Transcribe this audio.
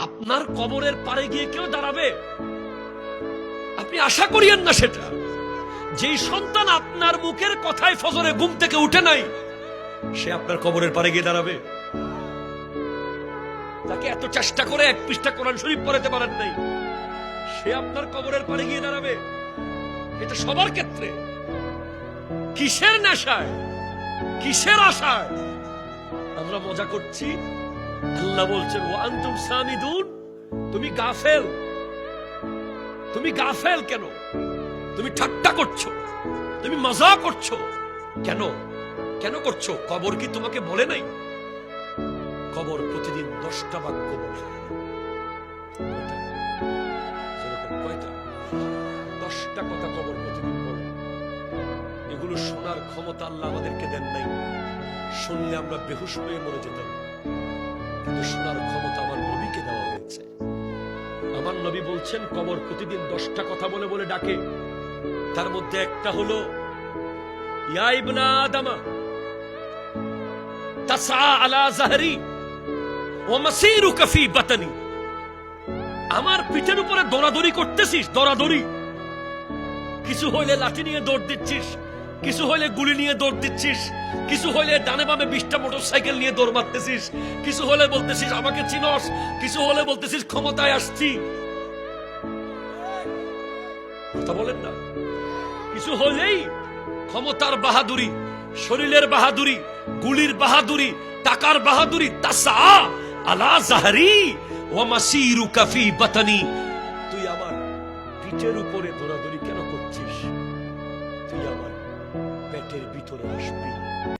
আপনার কবরের পারে গিয়ে কেউ দাঁড়াবে? আপনি আশা করিয়েন না সেটা। যেই সন্তান আপনার মুখের কথায় ফজরে ঘুম থেকে উঠে নাই, সে আপনার কবরের পারে গিয়ে দাঁড়াবে? তাকে এত চেষ্টা করে এক পৃষ্ঠা কোরআন শরীফ পড়াতে পারেন নাই, সে আপনার কবরের পারে গিয়ে দাঁড়াবে? এটা সবার ক্ষেত্রে। কিসের নেশায়, কিসের আশায় আমরা মজা করছি? আল্লাহ বলছেন ওয়া আনতুম সামিদুন, তুমি গাফেল। তুমি গাফেল কেন? তুমি ঠাট্টা করছো, তুমি মজা করছো কেন? কেন করছো? কবর কি তোমাকে বলে নাই? কবর প্রতিদিন 10টা বাক্য বলে। কয়টা? 10টা কথা কবর প্রতিদিন বলে। এগুলো শোনার ক্ষমতা আল্লাহ আমাদেরকে দেন নাই। শুনলে আমরা বেহুশ হয়ে মরে যেতাম, কিন্তু শোনার ক্ষমতা আমার নবীকে দেওয়া হয়েছে। আমার নবী বলছেন কবর প্রতিদিন 10টা কথা বলে বলে ডাকে। তার মধ্যে একটা হলো ইয়া ইবনা আদমা তাসআ আলা যাহরি ওয়া মাসিরুকা ফি বাতনি। আমার পিঠের উপরে দৌড়াদৌড়ি করতেছিস, দৌড়াদৌড়ি। কিছু হইলে লাঠি নিয়ে দৌড় দিচ্ছিস, কিছু হইলে গুলি নিয়ে দৌড় দিচ্ছিস, কিছু হইলে ডানে বামে 20টা মোটরসাইকেল নিয়ে দৌড় মারতেছিস, কিছু হলে বলতেছিস আমাকে চিনস, কিছু হলে বলতেছিস ক্ষমতায় আসছি। কথা বলেন না? কিছু হলেই ক্ষমতার বাহাদুরি, শরীরের বাহাদুরি, গুলির বাহাদুরি, টাকার বাহাদুরি। তাসআ আলা যাহরি ওয়া মাসিরুকা ফি বাতনি। তুই আমার পিঠের উপরে দৌড়াদৌড়ি কেন